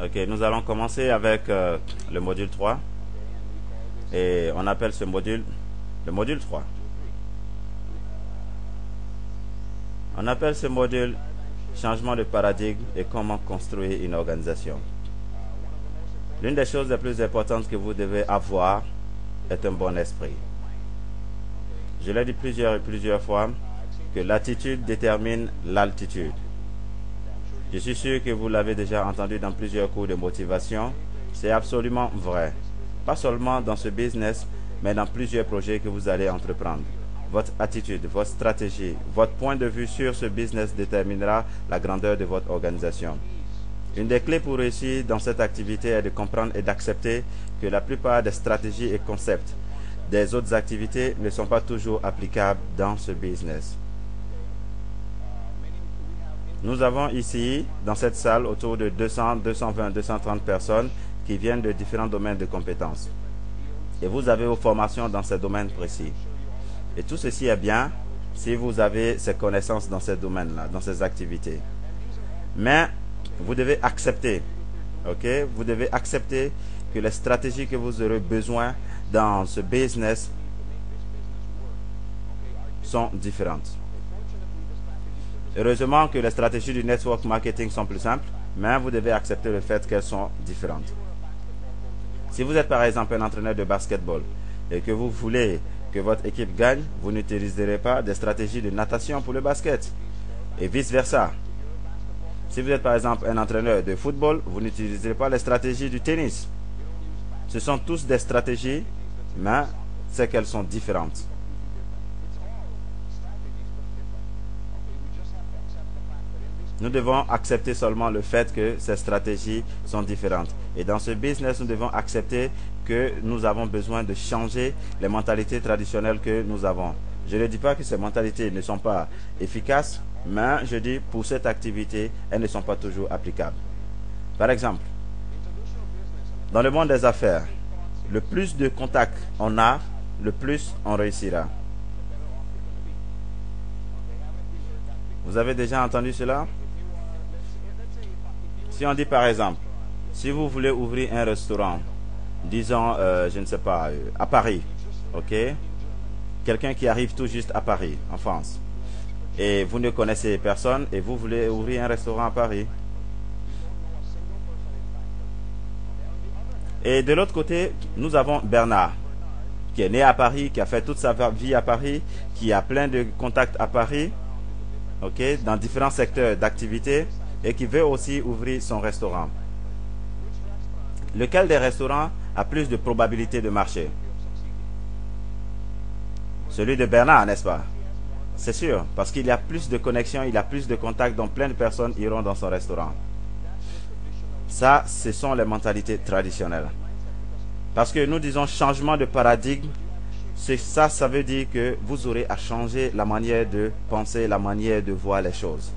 Ok, nous allons commencer avec le module 3 et on appelle ce module le module 3. On appelle ce module changement de paradigme et comment construire une organisation. L'une des choses les plus importantes que vous devez avoir est un bon esprit. Je l'ai dit plusieurs fois que l'attitude détermine l'altitude. Je suis sûr que vous l'avez déjà entendu dans plusieurs cours de motivation. C'est absolument vrai. Pas seulement dans ce business, mais dans plusieurs projets que vous allez entreprendre. Votre attitude, votre stratégie, votre point de vue sur ce business déterminera la grandeur de votre organisation. Une des clés pour réussir dans cette activité est de comprendre et d'accepter que la plupart des stratégies et concepts des autres activités ne sont pas toujours applicables dans ce business. Nous avons ici, dans cette salle, autour de 200, 220, 230 personnes qui viennent de différents domaines de compétences. Et vous avez vos formations dans ces domaines précis. Et tout ceci est bien si vous avez ces connaissances dans ces domaines-là, dans ces activités. Mais vous devez accepter, ok? Vous devez accepter que les stratégies que vous aurez besoin dans ce business sont différentes. Heureusement que les stratégies du network marketing sont plus simples, mais vous devez accepter le fait qu'elles sont différentes. Si vous êtes par exemple un entraîneur de basketball et que vous voulez que votre équipe gagne, vous n'utiliserez pas des stratégies de natation pour le basket et vice-versa. Si vous êtes par exemple un entraîneur de football, vous n'utiliserez pas les stratégies du tennis. Ce sont tous des stratégies, mais c'est qu'elles sont différentes. Nous devons accepter seulement le fait que ces stratégies sont différentes. Et dans ce business, nous devons accepter que nous avons besoin de changer les mentalités traditionnelles que nous avons. Je ne dis pas que ces mentalités ne sont pas efficaces, mais je dis pour cette activité, elles ne sont pas toujours applicables. Par exemple, dans le monde des affaires, le plus de contacts on a, le plus on réussira. Vous avez déjà entendu cela? Si on dit par exemple, si vous voulez ouvrir un restaurant, disons, je ne sais pas, à Paris, ok? Quelqu'un qui arrive tout juste à Paris, en France, et vous ne connaissez personne et vous voulez ouvrir un restaurant à Paris. Et de l'autre côté, nous avons Bernard, qui est né à Paris, qui a fait toute sa vie à Paris, qui a plein de contacts à Paris, ok, dans différents secteurs d'activité, et qui veut aussi ouvrir son restaurant. Lequel des restaurants a plus de probabilité de marcher? Celui de Bernard, n'est-ce pas? C'est sûr, parce qu'il y a plus de connexions, il y a plus de contacts, donc plein de personnes iront dans son restaurant. Ça, ce sont les mentalités traditionnelles. Parce que nous disons changement de paradigme, ça veut dire que vous aurez à changer la manière de penser, la manière de voir les choses.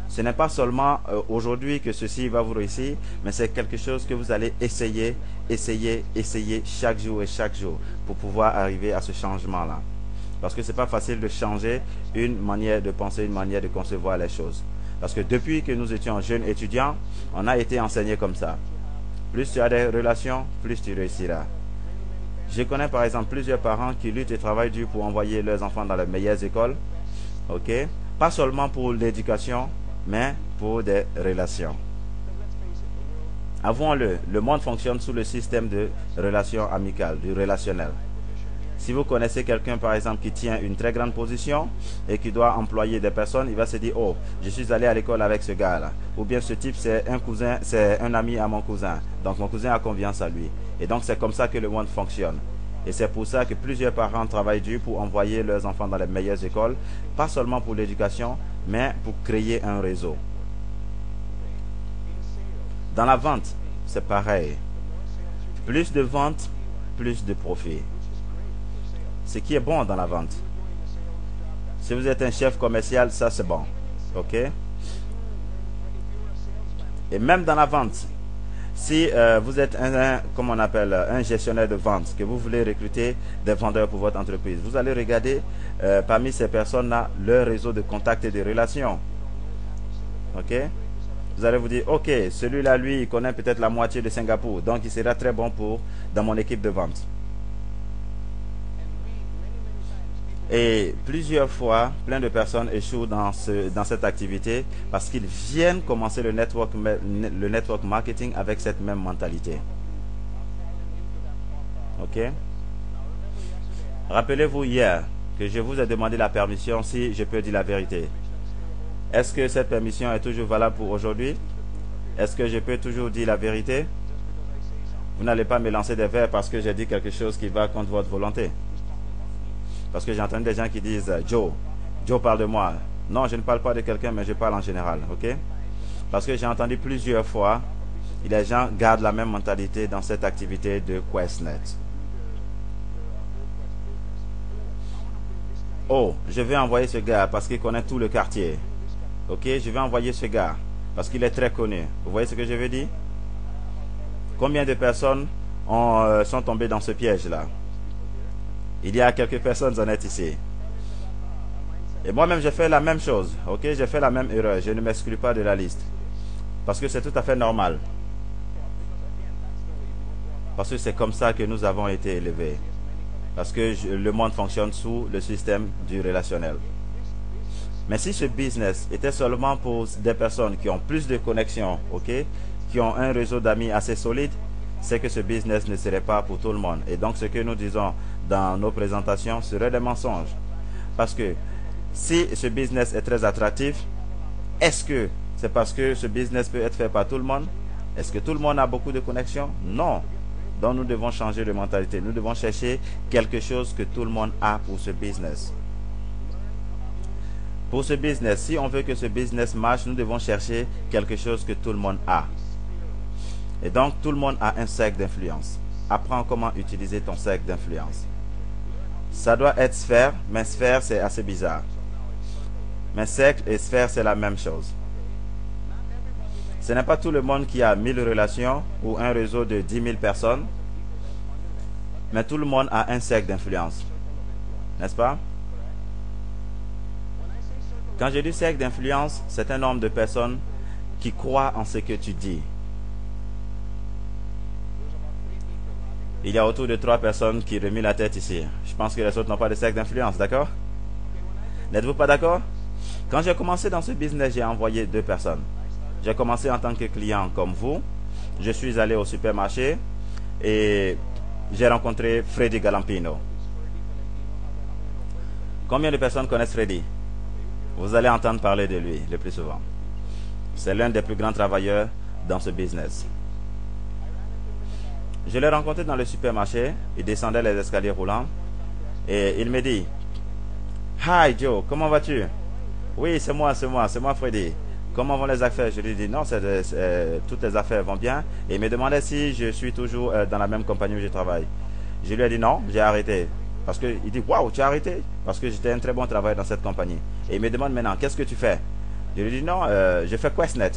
Ce n'est pas seulement aujourd'hui que ceci va vous réussir, mais c'est quelque chose que vous allez essayer chaque jour pour pouvoir arriver à ce changement-là. Parce que ce n'est pas facile de changer une manière de penser, une manière de concevoir les choses. Parce que depuis que nous étions jeunes étudiants, on a été enseigné comme ça. Plus tu as des relations, plus tu réussiras. Je connais par exemple plusieurs parents qui luttent et travaillent dur pour envoyer leurs enfants dans les meilleures écoles. Ok? Pas seulement pour l'éducation, mais pour des relations. Avouons-le, le monde fonctionne sous le système de relations amicales, du relationnel. Si vous connaissez quelqu'un par exemple qui tient une très grande position et qui doit employer des personnes, il va se dire, oh, je suis allé à l'école avec ce gars-là. Ou bien ce type c'est un cousin, c'est un ami à mon cousin. Donc mon cousin a confiance à lui. Et donc c'est comme ça que le monde fonctionne. Et c'est pour ça que plusieurs parents travaillent dur pour envoyer leurs enfants dans les meilleures écoles, pas seulement pour l'éducation, mais pour créer un réseau. Dans la vente, c'est pareil. Plus de ventes, plus de profit. Ce qui est bon dans la vente. Si vous êtes un chef commercial, ça c'est bon. Ok? Et même dans la vente, si vous êtes comme on appelle, un gestionnaire de vente, que vous voulez recruter des vendeurs pour votre entreprise, vous allez regarder parmi ces personnes-là leur réseau de contacts et de relations. Ok? Vous allez vous dire, ok, celui-là, lui, il connaît peut-être la moitié de Singapour, donc il sera très bon dans mon équipe de vente. Et plusieurs fois, plein de personnes échouent dans cette activité parce qu'ils viennent commencer le network marketing avec cette même mentalité. Ok? Rappelez-vous hier que je vous ai demandé la permission si je peux dire la vérité. Est-ce que cette permission est toujours valable pour aujourd'hui? Est-ce que je peux toujours dire la vérité? Vous n'allez pas me lancer des verres parce que j'ai dit quelque chose qui va contre votre volonté. Parce que j'ai entendu des gens qui disent Joe parle de moi. Non, je ne parle pas de quelqu'un, mais je parle en général. Ok? Parce que j'ai entendu plusieurs fois, les gens gardent la même mentalité dans cette activité de QuestNet. Oh, je vais envoyer ce gars parce qu'il connaît tout le quartier. Ok, je vais envoyer ce gars parce qu'il est très connu. Vous voyez ce que je veux dire? Combien de personnes sont tombées dans ce piège-là? Il y a quelques personnes honnêtes ici. Et moi-même, j'ai fait la même chose. Ok, j'ai fait la même erreur. Je ne m'exclus pas de la liste. Parce que c'est tout à fait normal. Parce que c'est comme ça que nous avons été élevés. Parce que le monde fonctionne sous le système du relationnel. Mais si ce business était seulement pour des personnes qui ont plus de connexions, ok, qui ont un réseau d'amis assez solide, c'est que ce business ne serait pas pour tout le monde. Et donc ce que nous disons dans nos présentations serait des mensonges. Parce que si ce business est très attractif, est-ce que c'est parce que ce business peut être fait par tout le monde? Est-ce que tout le monde a beaucoup de connexions? Non. Donc nous devons changer de mentalité. Nous devons chercher quelque chose que tout le monde a pour ce business. Pour ce business, si on veut que ce business marche, nous devons chercher quelque chose que tout le monde a. Et donc tout le monde a un cercle d'influence. Apprends comment utiliser ton cercle d'influence. Ça doit être sphère, mais sphère c'est assez bizarre. Mais cercle et sphère c'est la même chose. Ce n'est pas tout le monde qui a 1000 relations ou un réseau de 10 000 personnes, mais tout le monde a un cercle d'influence. N'est-ce pas? Quand je dis cercle d'influence, c'est un nombre de personnes qui croient en ce que tu dis. Il y a autour de 3 personnes qui remuent la tête ici. Je pense que les autres n'ont pas de cercle d'influence, d'accord? N'êtes-vous pas d'accord? Quand j'ai commencé dans ce business, j'ai envoyé 2 personnes. J'ai commencé en tant que client comme vous. Je suis allé au supermarché et j'ai rencontré Freddy Galampino. Combien de personnes connaissent Freddy? Vous allez entendre parler de lui le plus souvent. C'est l'un des plus grands travailleurs dans ce business. Je l'ai rencontré dans le supermarché. Il descendait les escaliers roulants et il me dit Hi Joe, comment vas-tu? Oui, c'est moi Freddy. Comment vont les affaires? Je lui dis non, toutes les affaires vont bien. Et il me demandait si je suis toujours dans la même compagnie où je travaille. Je lui ai dit non, j'ai arrêté. Parce qu'il dit waouh, tu as arrêté? Parce que j'étais un très bon travailleur dans cette compagnie. Et il me demande maintenant, qu'est-ce que tu fais? Je lui dis non, je fais QuestNet.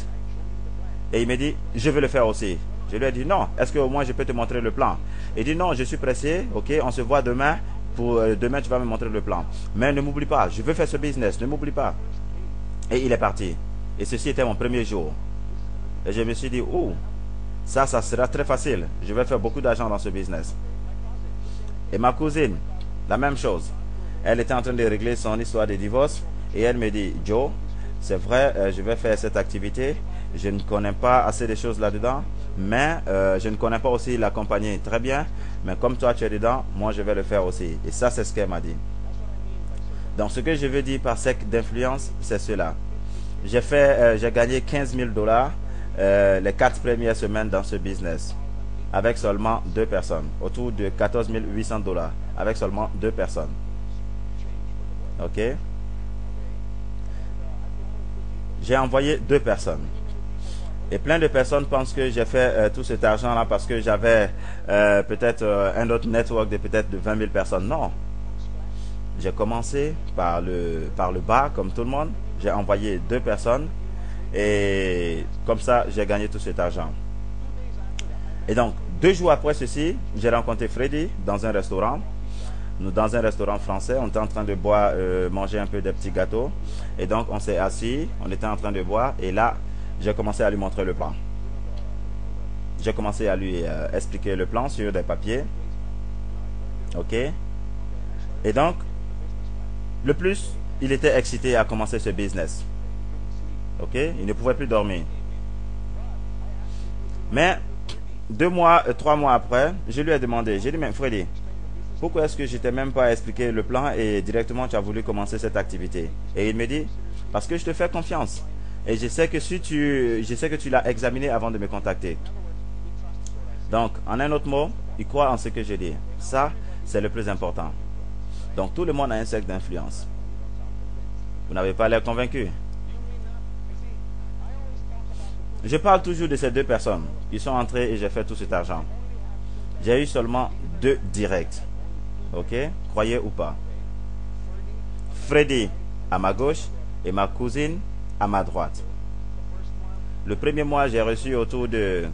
Et il me dit, je veux le faire aussi. Je lui ai dit non, est-ce qu'au moins je peux te montrer le plan? Il dit non, je suis pressé, ok, on se voit demain. Demain tu vas me montrer le plan. Mais ne m'oublie pas, je veux faire ce business, ne m'oublie pas. Et il est parti. Et ceci était mon premier jour. Et je me suis dit, oh, ça sera très facile. Je vais faire beaucoup d'argent dans ce business. Et ma cousine, la même chose. Elle était en train de régler son histoire de divorce. Et elle me dit, Joe, c'est vrai, je vais faire cette activité. Je ne connais pas assez de choses là-dedans. Mais je ne connais pas aussi la compagnie très bien. Mais comme toi, tu es dedans, moi, je vais le faire aussi. Et ça, c'est ce qu'elle m'a dit. Donc, ce que je veux dire par cercle d'influence, c'est cela. J'ai gagné 15 000 $ les 4 premières semaines dans ce business avec seulement 2 personnes, autour de 14 800 $ avec seulement 2 personnes. Ok? J'ai envoyé 2 personnes. Et plein de personnes pensent que j'ai fait tout cet argent-là parce que j'avais peut-être un autre network de peut-être de 20 000 personnes. Non. J'ai commencé par le bas, comme tout le monde. J'ai envoyé 2 personnes et comme ça, j'ai gagné tout cet argent. Et donc, 2 jours après ceci, j'ai rencontré Freddy dans un restaurant. Dans un restaurant français, on était en train de boire, manger un peu des petits gâteaux. Et donc, on s'est assis, on était en train de boire. Et là, j'ai commencé à lui montrer le plan. J'ai commencé à lui expliquer le plan sur des papiers. Ok. Et donc, le plus, il était excité à commencer ce business. Ok. Il ne pouvait plus dormir. Mais 2 mois, 3 mois après, je lui ai demandé, j'ai dit, mais Freddy, pourquoi est-ce que je t'ai même pas expliqué le plan et directement tu as voulu commencer cette activité? Et il me dit, parce que je te fais confiance. Et je sais que tu l'as examiné avant de me contacter. Donc, en un autre mot, il croit en ce que je dis. Ça, c'est le plus important. Donc, tout le monde a un cercle d'influence. Vous n'avez pas l'air convaincu. Je parle toujours de ces 2 personnes. Ils sont entrés et j'ai fait tout cet argent. J'ai eu seulement 2 directs. Ok? Croyez ou pas. Freddy à ma gauche et ma cousine à ma droite. Le premier mois, j'ai reçu autour de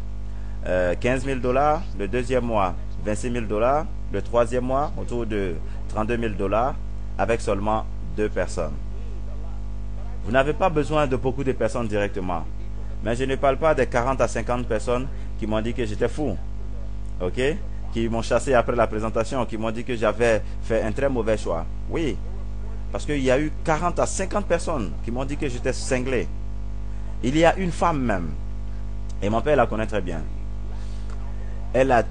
15 000 $. Le deuxième mois, 26 000 $. Le troisième mois, autour de 32 000 $, avec seulement 2 personnes. Vous n'avez pas besoin de beaucoup de personnes directement. Mais je ne parle pas des 40 à 50 personnes qui m'ont dit que j'étais fou. Ok? Qui m'ont chassé après la présentation, qui m'ont dit que j'avais fait un très mauvais choix. Oui. Parce qu'il y a eu 40 à 50 personnes qui m'ont dit que j'étais cinglé. Il y a une femme même. Et mon père la connaît très bien. Elle a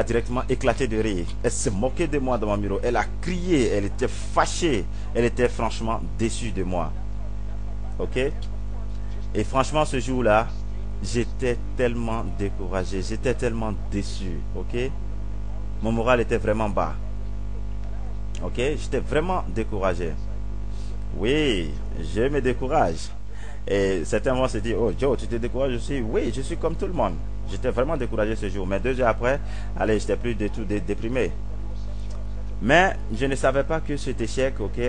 directement éclaté de rire. Elle s'est moquée de moi dans mon bureau. Elle a crié. Elle était fâchée. Elle était franchement déçue de moi. Ok? Et franchement, ce jour-là, j'étais tellement découragé. J'étais tellement déçu. Ok? Mon moral était vraiment bas. Ok? J'étais vraiment découragé. Oui, je me décourage. Et certains vont se dire, oh Joe, tu te décourages aussi? Oui, je suis comme tout le monde. J'étais vraiment découragé ce jour. Mais 2 heures après, allez, j'étais plus du tout déprimé. Mais je ne savais pas que cet échec, ok,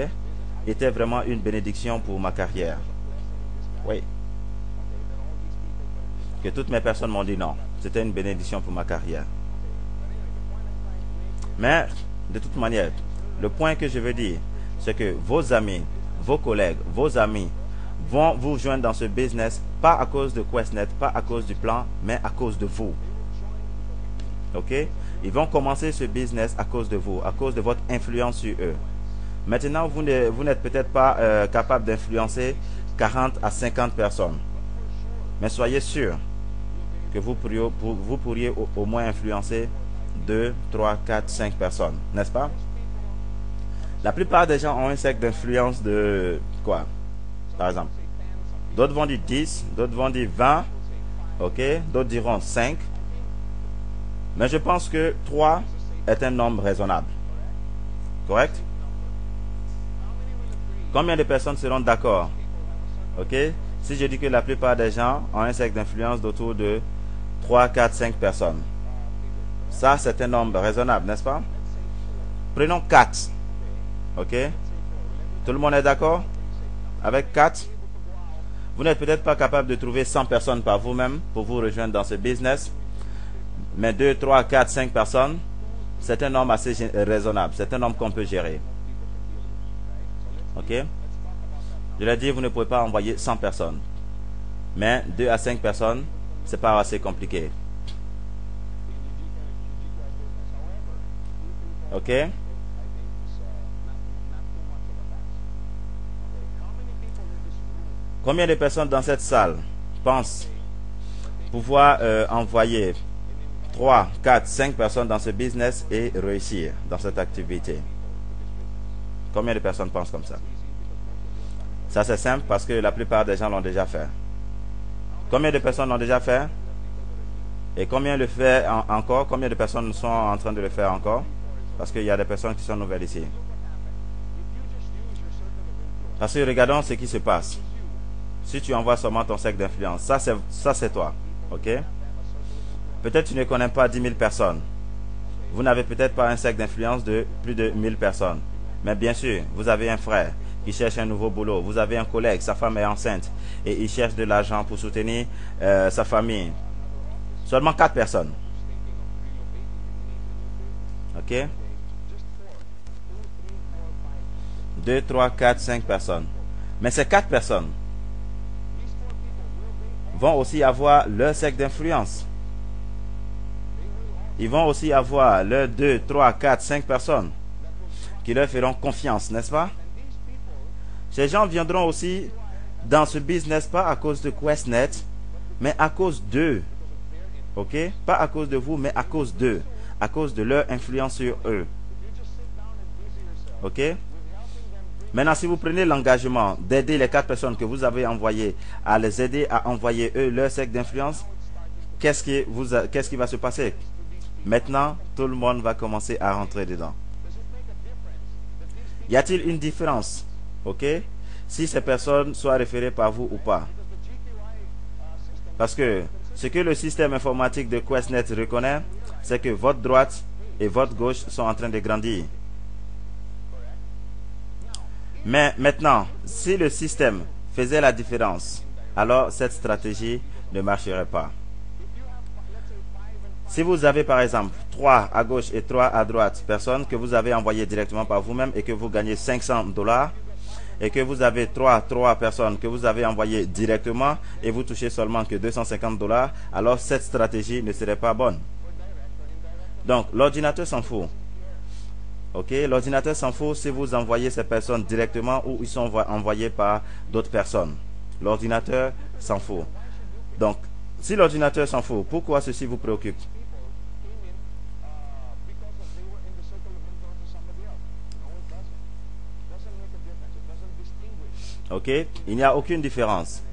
était vraiment une bénédiction pour ma carrière. Oui. Que toutes mes personnes m'ont dit non. C'était une bénédiction pour ma carrière. Mais, de toute manière, le point que je veux dire, c'est que vos amis, vos collègues, vos amis vont vous joindre dans ce business, pas à cause de QuestNet, pas à cause du plan, mais à cause de vous. Ok? Ils vont commencer ce business à cause de vous, à cause de votre influence sur eux. Maintenant, vous n'êtes peut-être pas capable d'influencer 40 à 50 personnes. Mais soyez sûr que vous pourriez au moins influencer 2, 3, 4, 5 personnes. N'est-ce pas? La plupart des gens ont un cercle d'influence de quoi? Par exemple. D'autres vont dire 10, d'autres vont dire 20. Ok? D'autres diront 5. Mais je pense que 3 est un nombre raisonnable. Correct? Combien de personnes seront d'accord? Ok? Si je dis que la plupart des gens ont un cercle d'influence d'autour de 3, 4, 5 personnes. Ça, c'est un nombre raisonnable, n'est-ce pas? Prenons 4. Ok? Tout le monde est d'accord? Avec 4? Vous n'êtes peut-être pas capable de trouver 100 personnes par vous-même pour vous rejoindre dans ce business. Mais 2, 3, 4, 5 personnes, c'est un nombre assez raisonnable. C'est un nombre qu'on peut gérer. Ok? Je l'ai dit, vous ne pouvez pas envoyer 100 personnes. Mais 2 à 5 personnes, c'est pas assez compliqué. Ok? Combien de personnes dans cette salle pensent pouvoir envoyer 3, 4, 5 personnes dans ce business et réussir dans cette activité? Combien de personnes pensent comme ça? Ça, c'est simple parce que la plupart des gens l'ont déjà fait. Combien de personnes l'ont déjà fait? Et combien le fait encore? Combien de personnes sont en train de le faire encore? Parce qu'il y a des personnes qui sont nouvelles ici. Parce que regardons ce qui se passe. Si tu envoies seulement ton cercle d'influence, ça c'est toi. Ok? Peut-être tu ne connais pas 10 000 personnes. Vous n'avez peut-être pas un cercle d'influence de plus de 1000 personnes. Mais bien sûr, vous avez un frère qui cherche un nouveau boulot. Vous avez un collègue, sa femme est enceinte et il cherche de l'argent pour soutenir sa famille. Seulement 4 personnes. Ok? 2, 3, 4, 5 personnes. Mais ces 4 personnes, vont aussi avoir leur cercle d'influence. Ils vont aussi avoir leurs 2, 3, 4, 5 personnes qui leur feront confiance, n'est-ce pas? Ces gens viendront aussi dans ce business pas à cause de QuestNet, mais à cause d'eux. Ok? Pas à cause de vous, mais à cause d'eux. À cause de leur influence sur eux. Ok? Maintenant, si vous prenez l'engagement d'aider les 4 personnes que vous avez envoyées à les aider à envoyer eux leur cercle d'influence, qu'est-ce qui va se passer? Maintenant, tout le monde va commencer à rentrer dedans. Y a-t-il une différence? Ok? Si ces personnes soient référées par vous ou pas. Parce que ce que le système informatique de QuestNet reconnaît, c'est que votre droite et votre gauche sont en train de grandir. Mais maintenant, si le système faisait la différence, alors cette stratégie ne marcherait pas. Si vous avez par exemple 3 à gauche et 3 à droite personnes que vous avez envoyées directement par vous-même et que vous gagnez $500, et que vous avez 3 personnes que vous avez envoyées directement et vous touchez seulement que $250, alors cette stratégie ne serait pas bonne. Donc l'ordinateur s'en fout. Ok, l'ordinateur s'en fout si vous envoyez ces personnes directement ou ils sont envoyés par d'autres personnes. L'ordinateur s'en fout. Donc, si l'ordinateur s'en fout, pourquoi ceci vous préoccupe? Ok, il n'y a aucune différence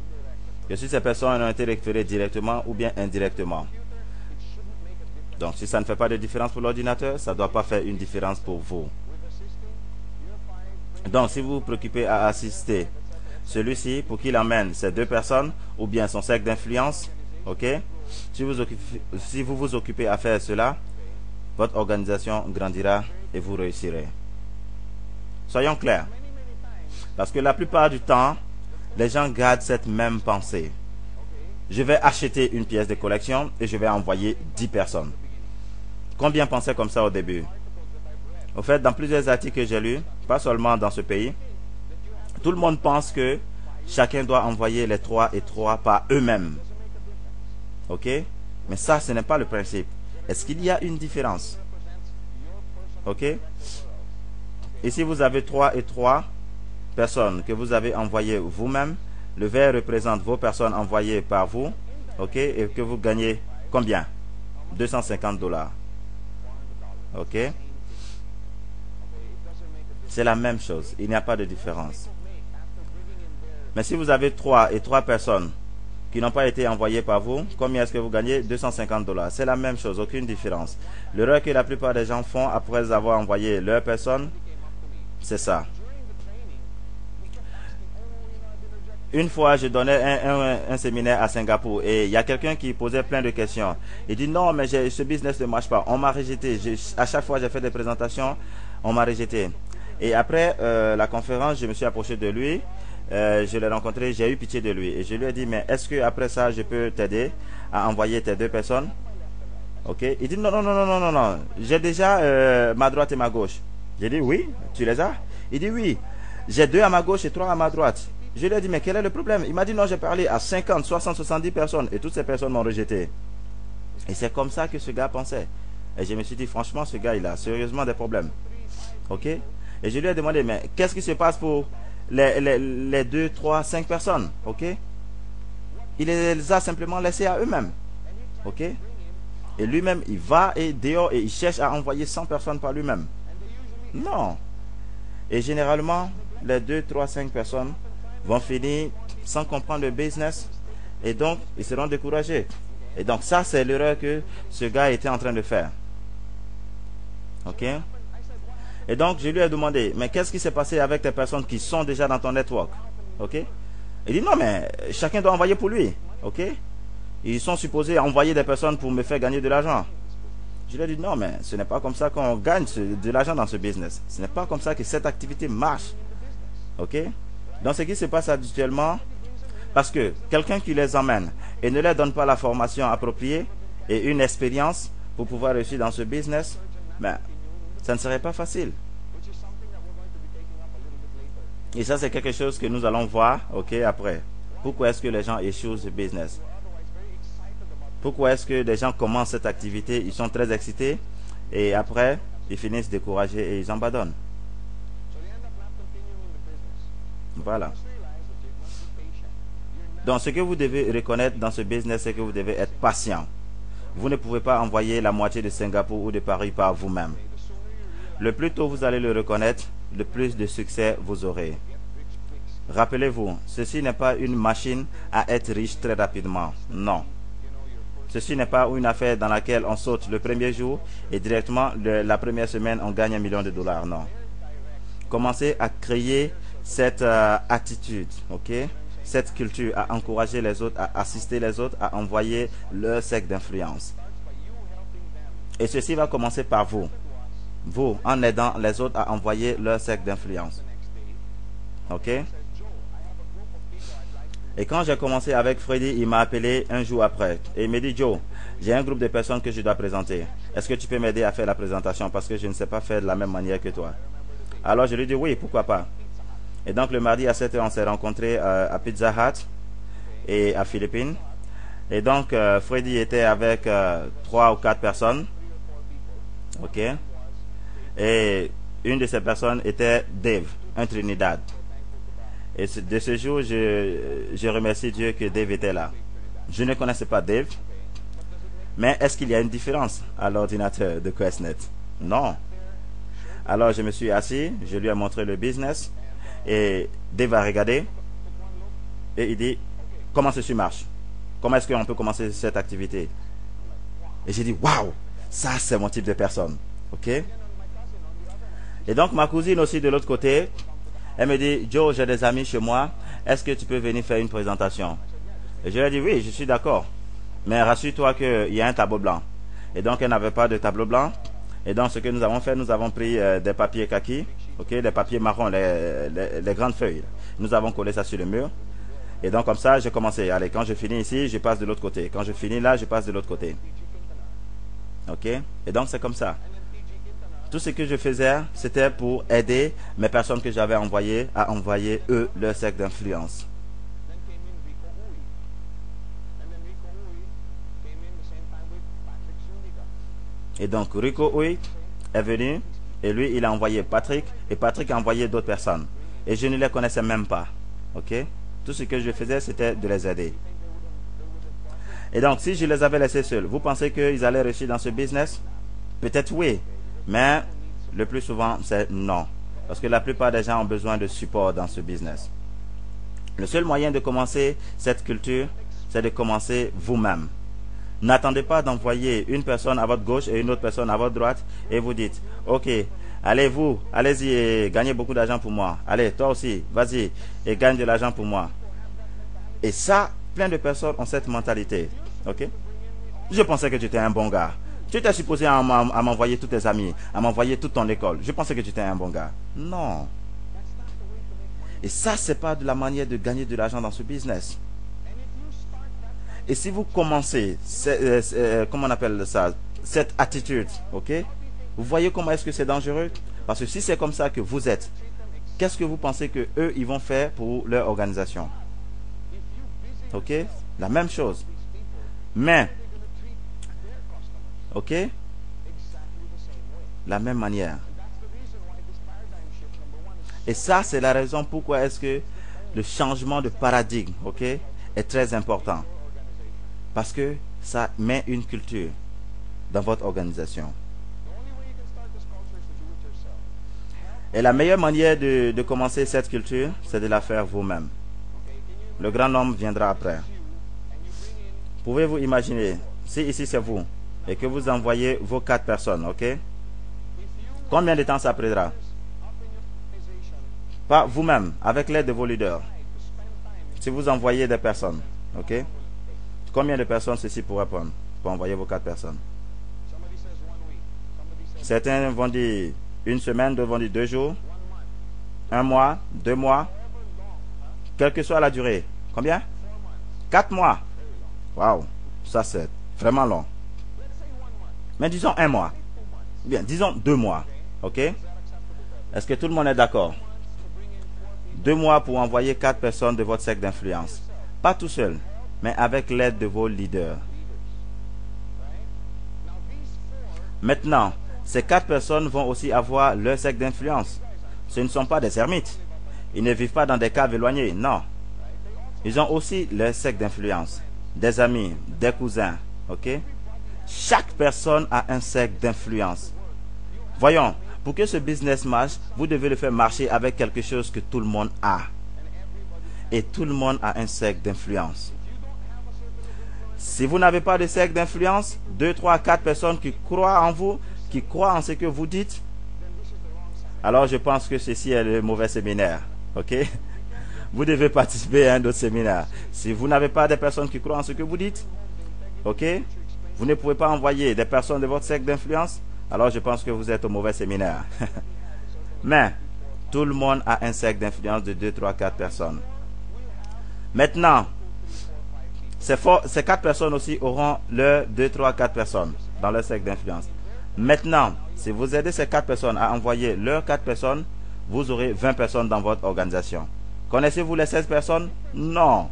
que si ces personnes ont été récupérées directement ou bien indirectement. Donc, si ça ne fait pas de différence pour l'ordinateur, ça ne doit pas faire une différence pour vous. Donc, si vous vous préoccupez à assister celui-ci pour qu'il emmène ces 2 personnes ou bien son cercle d'influence, ok, si vous vous occupez à faire cela, votre organisation grandira et vous réussirez. Soyons clairs. Parce que la plupart du temps, les gens gardent cette même pensée. Je vais acheter une pièce de collection et je vais envoyer 10 personnes. Combien pensaient comme ça au début? Au fait, dans plusieurs articles que j'ai lus, pas seulement dans ce pays, tout le monde pense que chacun doit envoyer les 3 et 3 par eux-mêmes. Ok? Mais ça, ce n'est pas le principe. Est-ce qu'il y a une différence? Ok? Et si vous avez 3 et 3 personnes que vous avez envoyées vous-même, le vert représente vos personnes envoyées par vous, ok, et que vous gagnez combien? $250. Ok? C'est la même chose, il n'y a pas de différence. Mais si vous avez 3 et 3 personnes qui n'ont pas été envoyées par vous, combien est-ce que vous gagnez? $250. C'est la même chose, aucune différence. L'erreur que la plupart des gens font après avoir envoyé leur personne, c'est ça. Une fois, je donnais un séminaire à Singapour et il y a quelqu'un qui posait plein de questions. Il dit non, mais ce business ne marche pas. On m'a rejeté. À chaque fois, j'ai fait des présentations, on m'a rejeté. Et après la conférence, je me suis approché de lui. Je l'ai rencontré, j'ai eu pitié de lui. Et je lui ai dit, mais est-ce que après ça, je peux t'aider à envoyer tes 2 personnes? Ok. Il dit non, non, non, non, non, non, non. J'ai déjà ma droite et ma gauche. J'ai dit oui, tu les as? Il dit oui. J'ai 2 à ma gauche et 3 à ma droite. Je lui ai dit, mais quel est le problème? Il m'a dit, non, j'ai parlé à 50, 60, 70 personnes et toutes ces personnes m'ont rejeté. Et c'est comme ça que ce gars pensait. Et je me suis dit, franchement, ce gars, il a sérieusement des problèmes. Ok? Et je lui ai demandé, mais qu'est-ce qui se passe pour les 2, 3, 5 personnes? Ok? Il les a simplement laissés à eux-mêmes. Ok? Et lui-même, il va et dehors et il cherche à envoyer 100 personnes par lui-même. Non. Et généralement, les 2, 3, 5 personnes vont finir sans comprendre le business et donc ils seront découragés. Et donc ça, c'est l'erreur que ce gars était en train de faire. Ok? Et donc je lui ai demandé, mais qu'est-ce qui s'est passé avec les personnes qui sont déjà dans ton network? Ok? Il dit non, mais chacun doit envoyer pour lui. Ok? Ils sont supposés envoyer des personnes pour me faire gagner de l'argent. Je lui ai dit non, mais ce n'est pas comme ça qu'on gagne de l'argent dans ce business. Ce n'est pas comme ça que cette activité marche. Ok? Donc ce qui se passe habituellement, parce que quelqu'un qui les emmène et ne leur donne pas la formation appropriée et une expérience pour pouvoir réussir dans ce business, ben, ça ne serait pas facile. Et ça, c'est quelque chose que nous allons voir, ok, après. Pourquoi est-ce que les gens échouent ce business? Pourquoi est-ce que des gens commencent cette activité, ils sont très excités et après, ils finissent découragés et ils abandonnent. Voilà. Donc, ce que vous devez reconnaître dans ce business, c'est que vous devez être patient. Vous ne pouvez pas envoyer la moitié de Singapour ou de Paris par vous-même. Le plus tôt vous allez le reconnaître, le plus de succès vous aurez. Rappelez-vous, ceci n'est pas une machine à être riche très rapidement. Non. Ceci n'est pas une affaire dans laquelle on saute le premier jour et directement la première semaine on gagne $1 million. Non. Commencez à créer cette attitude, ok? Cette culture, à encourager les autres, à assister les autres, à envoyer leur cercle d'influence. Et ceci va commencer par vous. Vous, en aidant les autres à envoyer leur cercle d'influence. Ok? Et quand j'ai commencé avec Freddy, il m'a appelé un jour après. Et il m'a dit, Joe, j'ai un groupe de personnes que je dois présenter. Est-ce que tu peux m'aider à faire la présentation? Parce que je ne sais pas faire de la même manière que toi. Alors je lui ai dit, oui, pourquoi pas. Et donc le mardi à 7h, on s'est rencontrés à Pizza Hut et à Philippines. Et donc Freddy était avec 3 ou 4 personnes. Ok? Et une de ces personnes était Dave, un Trinidad. Et de ce jour, je remercie Dieu que Dave était là. Je ne connaissais pas Dave. Mais est-ce qu'il y a une différence à l'ordinateur de QuestNet? Non. Alors je me suis assis, je lui ai montré le business. Et Dave a regardé. Et il dit, comment ceci marche? Comment est-ce qu'on peut commencer cette activité? Et j'ai dit, waouh, ça c'est mon type de personne. Ok? Et donc ma cousine aussi de l'autre côté, elle me dit, Joe, j'ai des amis chez moi, est-ce que tu peux venir faire une présentation? Et je lui ai dit, oui, je suis d'accord. Mais rassure-toi qu'il y a un tableau blanc. Et donc elle n'avait pas de tableau blanc. Et donc ce que nous avons fait, nous avons pris des papiers kaki, ok, des papiers marrons, les grandes feuilles. Nous avons collé ça sur le mur. Et donc comme ça, j'ai commencé. Allez, quand je finis ici, je passe de l'autre côté. Quand je finis là, je passe de l'autre côté. Ok? Et donc c'est comme ça. Tout ce que je faisais, c'était pour aider mes personnes que j'avais envoyées à envoyer eux leur cercle d'influence. Et donc Rico Uy est venu et lui il a envoyé Patrick et Patrick a envoyé d'autres personnes. Et je ne les connaissais même pas. Ok? Tout ce que je faisais, c'était de les aider. Et donc si je les avais laissés seuls, vous pensez qu'ils allaient réussir dans ce business? Peut-être oui. Mais le plus souvent, c'est non. Parce que la plupart des gens ont besoin de support dans ce business. Le seul moyen de commencer cette culture, c'est de commencer vous-même. N'attendez pas d'envoyer une personne à votre gauche et une autre personne à votre droite et vous dites, ok, allez-y et gagnez beaucoup d'argent pour moi. Allez, toi aussi, vas-y et gagne de l'argent pour moi. Et ça, plein de personnes ont cette mentalité. Ok? Je pensais que tu étais un bon gars. Tu étais supposé à m'envoyer tous tes amis, à m'envoyer toute ton école. Je pensais que tu étais un bon gars. Non. Et ça, c'est pas de la manière de gagner de l'argent dans ce business. Et si vous commencez, comment on appelle ça, cette attitude, ok? Vous voyez comment est-ce que c'est dangereux? Parce que si c'est comme ça que vous êtes, qu'est-ce que vous pensez que eux ils vont faire pour leur organisation? Ok? La même chose. Mais ok? La même manière. Et ça, c'est la raison pourquoi est-ce que le changement de paradigme, ok, est très important. Parce que ça met une culture dans votre organisation. Et la meilleure manière de commencer cette culture, c'est de la faire vous-même. Le grand homme viendra après. Pouvez-vous imaginer, si ici c'est vous, et que vous envoyez vos 4 personnes, ok? Combien de temps ça prendra? Pas vous-même, avec l'aide de vos leaders. Si vous envoyez des personnes, ok? Combien de personnes ceci pourrait prendre pour envoyer vos 4 personnes? Certains vont dire une semaine, d'autres vont dire 2 jours, 1 mois, 2 mois, quelle que soit la durée. Combien? 4 mois. Waouh, ça c'est vraiment long. Mais disons 1 mois. Bien, disons 2 mois. Ok? Est-ce que tout le monde est d'accord? 2 mois pour envoyer 4 personnes de votre cercle d'influence. Pas tout seul, mais avec l'aide de vos leaders. Maintenant, ces 4 personnes vont aussi avoir leur cercle d'influence. Ce ne sont pas des ermites. Ils ne vivent pas dans des caves éloignées, non. Ils ont aussi leur cercle d'influence. Des amis, des cousins, ok? Chaque personne a un cercle d'influence. Voyons, pour que ce business marche, vous devez le faire marcher avec quelque chose que tout le monde a. Et tout le monde a un cercle d'influence. Si vous n'avez pas de cercle d'influence, 2, 3, 4 personnes qui croient en vous, qui croient en ce que vous dites, alors je pense que ceci est le mauvais séminaire. Ok? Vous devez participer à un autre séminaire. Si vous n'avez pas des personnes qui croient en ce que vous dites, ok? Vous ne pouvez pas envoyer des personnes de votre cercle d'influence, alors je pense que vous êtes au mauvais séminaire. Mais, tout le monde a un cercle d'influence de 2, 3, 4 personnes. Maintenant, ces 4 personnes aussi auront leurs 2, 3, 4 personnes dans leur cercle d'influence. Maintenant, si vous aidez ces 4 personnes à envoyer leurs 4 personnes, vous aurez 20 personnes dans votre organisation. Connaissez-vous les 16 personnes? Non.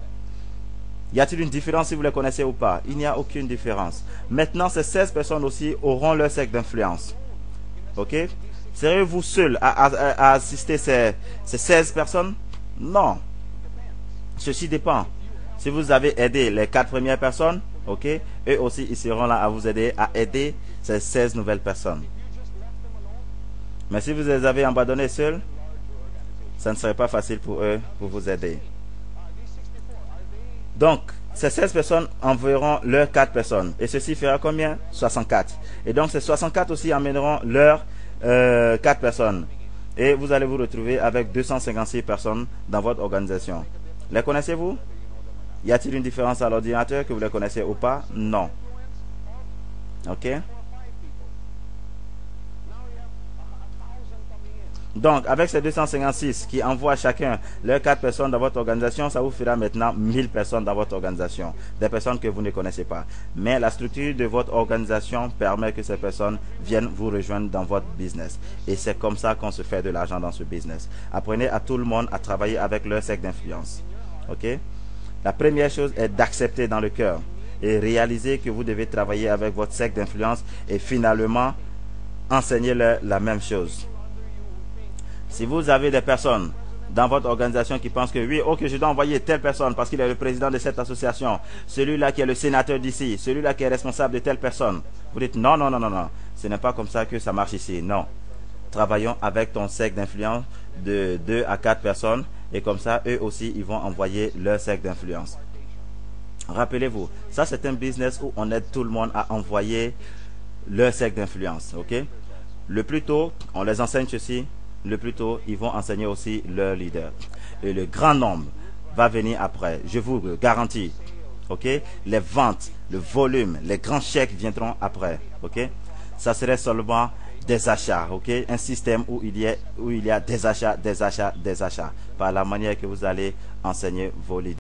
Y a-t-il une différence si vous les connaissez ou pas? Il n'y a aucune différence. Maintenant, ces 16 personnes aussi auront leur cercle d'influence. Ok? Serez-vous seul à assister ces 16 personnes? Non. Ceci dépend. Si vous avez aidé les 4 premières personnes, ok, eux aussi ils seront là à vous aider à aider ces 16 nouvelles personnes. Mais si vous les avez abandonnés seuls, ça ne serait pas facile pour eux pour vous aider. Donc, ces 16 personnes enverront leurs 4 personnes. Et ceci fera combien? 64. Et donc, ces 64 aussi amèneront leurs 4 personnes. Et vous allez vous retrouver avec 256 personnes dans votre organisation. Les connaissez-vous? Y a-t-il une différence à l'ordinateur que vous les connaissez ou pas? Non. Ok? Donc, avec ces 256 qui envoient chacun leurs 4 personnes dans votre organisation, ça vous fera maintenant 1000 personnes dans votre organisation. Des personnes que vous ne connaissez pas. Mais la structure de votre organisation permet que ces personnes viennent vous rejoindre dans votre business. Et c'est comme ça qu'on se fait de l'argent dans ce business. Apprenez à tout le monde à travailler avec leur cercle d'influence. Ok? La première chose est d'accepter dans le cœur et réaliser que vous devez travailler avec votre cercle d'influence et finalement enseigner-leur la même chose. Si vous avez des personnes dans votre organisation qui pensent que oui, ok, je dois envoyer telle personne parce qu'il est le président de cette association, celui-là qui est le sénateur d'ici, celui-là qui est responsable de telle personne, vous dites non, non, non, non, non, ce n'est pas comme ça que ça marche ici. Non. Travaillons avec ton cercle d'influence de 2 à 4 personnes et comme ça, eux aussi, ils vont envoyer leur cercle d'influence. Rappelez-vous, ça c'est un business où on aide tout le monde à envoyer leur cercle d'influence. Ok? Le plus tôt, on les enseigne ceci, le plus tôt, ils vont enseigner aussi leur leader. Et le grand nombre va venir après. Je vous le garantis. Ok? Les ventes, le volume, les grands chèques viendront après. Ok? Ça serait seulement des achats. Ok? Un système où il y a des achats, des achats, des achats. Par la manière que vous allez enseigner vos leaders.